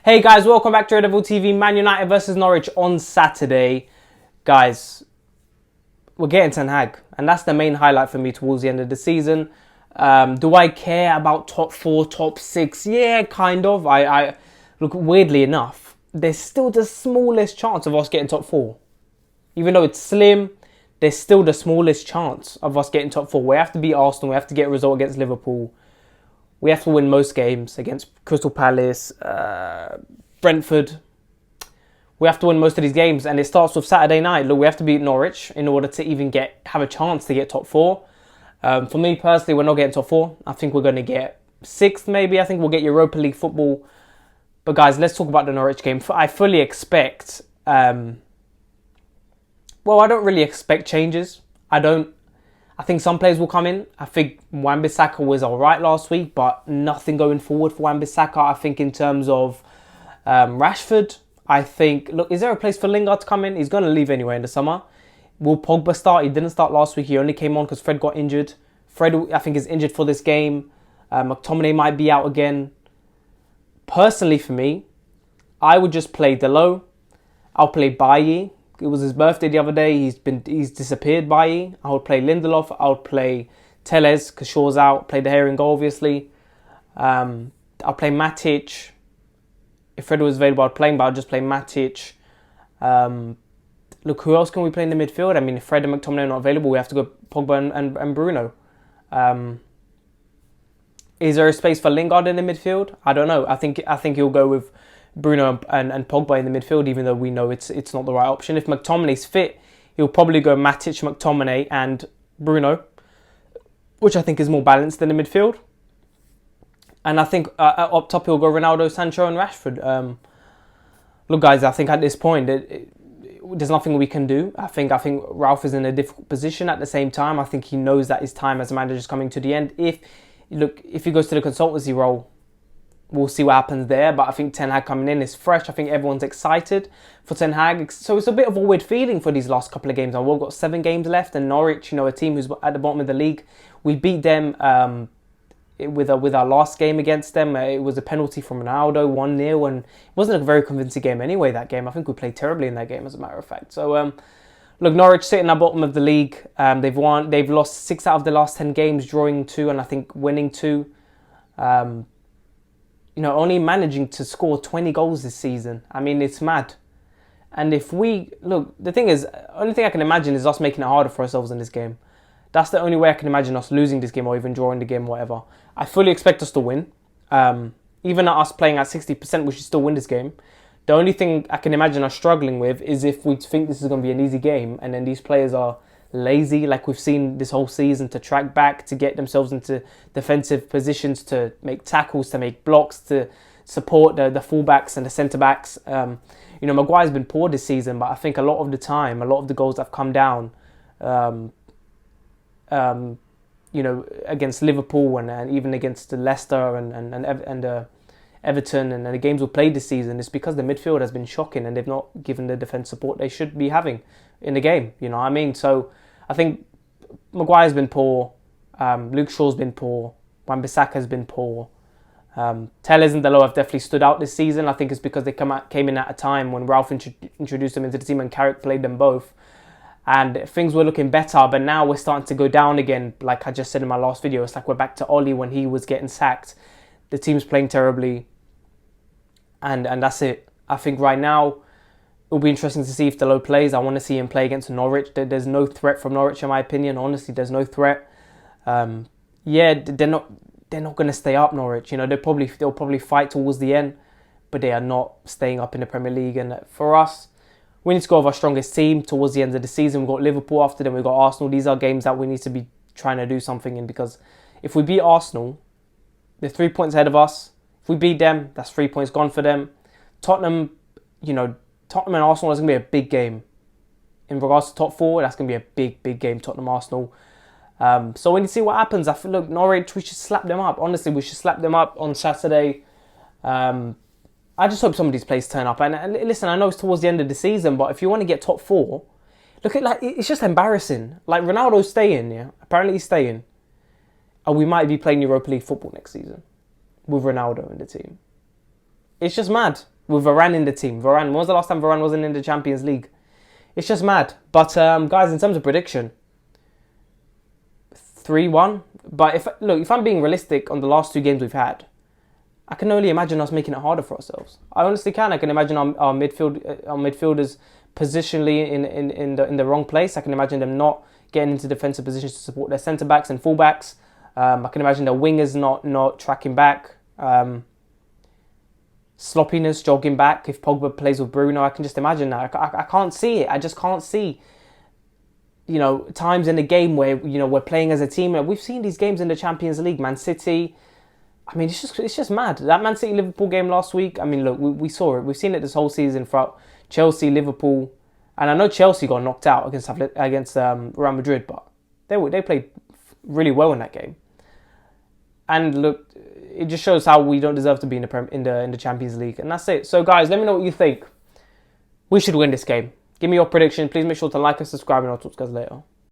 Hey guys, welcome back to Red Devil TV. Man United versus Norwich on Saturday. Guys, we're getting Ten Hag, and that's the main highlight for me towards the end of the season. Do I care about top 4, top 6? Yeah, kind of. I look, weirdly enough, there's still the smallest chance of us getting top 4. Even though it's slim, there's still the smallest chance of us getting top 4. We have to beat Arsenal. We have to get a result against Liverpool. We have to win most games against Crystal Palace, Brentford. We have to win most of these games, and it starts with Saturday night. Look, we have to beat Norwich in order to even have a chance to get top 4. For me personally, we're not getting top 4. I think we're going to get 6th maybe. I think we'll get Europa League football. But guys, let's talk about the Norwich game. I fully expect... I don't really expect changes. I think some players will come in. I think Wan-Bissaka was alright last week, but nothing going forward for Wan-Bissaka. I think in terms of Rashford, I think... Look, is there a place for Lingard to come in? He's going to leave anyway in the summer. Will Pogba start? He didn't start last week. He only came on because Fred got injured. Fred, I think, is injured for this game. McTominay might be out again. Personally, for me, I would just play Delo. I'll play Bailly. It was his birthday the other day. He's disappeared, Bailly. I would play Lindelof. I would play Tellez because Shaw's out. Play De Gea in goal, obviously. I'll play Matic. If Fred was available, I'd play him, but I'll just play Matic. Look, who else can we play in the midfield? I mean, if Fred and McTominay are not available, we have to go Pogba and Bruno. Is there a space for Lingard in the midfield? I don't know. I think he'll go with Bruno and Pogba in the midfield, even though we know it's not the right option. If McTominay's fit, he'll probably go Matic, McTominay and Bruno, which I think is more balanced than the midfield. And I think up top he'll go Ronaldo, Sancho and Rashford. Look guys, I think at this point there's nothing we can do. I think Ralph is in a difficult position. At the same time, I think he knows that his time as a manager is coming to the end. If he goes to the consultancy role, we'll see what happens there. But I think Ten Hag coming in is fresh. I think everyone's excited for Ten Hag. So it's a bit of a weird feeling for these last couple of games. We've got 7 games left, and Norwich, a team who's at the bottom of the league, we beat them with our last game against them. It was a penalty from Ronaldo, 1-0, and it wasn't a very convincing game anyway, that game. I think we played terribly in that game, as a matter of fact. So, look, Norwich sitting at the bottom of the league. They've lost 6 out of the last 10 games, drawing 2, and I think winning 2. Only managing to score 20 goals this season. I mean, it's mad. And the thing is, only thing I can imagine is us making it harder for ourselves in this game. That's the only way I can imagine us losing this game or even drawing the game, whatever. I fully expect us to win. Even at us playing at 60%, we should still win this game. The only thing I can imagine us struggling with is if we think this is going to be an easy game and then these players are lazy, like we've seen this whole season, to track back, to get themselves into defensive positions, to make tackles, to make blocks, to support the fullbacks and the centre-backs. Maguire's been poor this season, but I think a lot of the time, a lot of the goals have come down against Liverpool and even against Leicester and Everton and the games we played this season. It's because the midfield has been shocking and they've not given the defence support they should be having in the game. You know what I mean? So I think Maguire's been poor. Luke Shaw's been poor. Wan-Bissaka's been poor. Tellez and Delo have definitely stood out this season. I think it's because they came in at a time when Ralph introduced them into the team and Carrick played them both. And things were looking better, but now we're starting to go down again. Like I just said in my last video, it's like we're back to Ollie when he was getting sacked. The team's playing terribly. And that's it. I think right now, it'll be interesting to see if Delo plays. I want to see him play against Norwich. There's no threat from Norwich, in my opinion. Honestly, there's no threat. They're not going to stay up, Norwich. They'll probably fight towards the end, but they are not staying up in the Premier League. And for us, we need to go with our strongest team towards the end of the season. We've got Liverpool after them. We've got Arsenal. These are games that we need to be trying to do something in, because if we beat Arsenal, they're 3 points ahead of us. If we beat them, that's 3 points gone for them. Tottenham and Arsenal is going to be a big game. In regards to top 4, that's going to be a big, big game, Tottenham-Arsenal. So we need to see what happens. I feel, look, Norwich, we should slap them up. Honestly, we should slap them up on Saturday. I just hope some of these players turn up. And listen, I know it's towards the end of the season, but if you want to get top 4, look at it's just embarrassing. Like Ronaldo's staying, yeah. Apparently he's staying, and we might be playing Europa League football next season with Ronaldo in the team. It's just mad. with Varane in the team. Varane, when was the last time Varane wasn't in the Champions League? It's just mad. But guys, in terms of prediction, 3-1. But if I'm being realistic on the last 2 games we've had, I can only imagine us making it harder for ourselves. I honestly can. I can imagine our midfielders positionally in the wrong place. I can imagine them not getting into defensive positions to support their centre backs and full backs. I can imagine the wingers not tracking back. Sloppiness, jogging back. If Pogba plays with Bruno, I can just imagine that. I can't see it. I just can't see, times in the game where, we're playing as a team. We've seen these games in the Champions League, Man City. I mean, it's just mad. That Man City-Liverpool game last week, I mean, look, we saw it. We've seen it this whole season throughout Chelsea, Liverpool. And I know Chelsea got knocked out against Real Madrid, but they played really well in that game. And look, it just shows how we don't deserve to be in the Champions League. And that's it. So guys, let me know what you think. We should win this game. Give me your prediction. Please make sure to like and subscribe, and I'll talk to you guys later.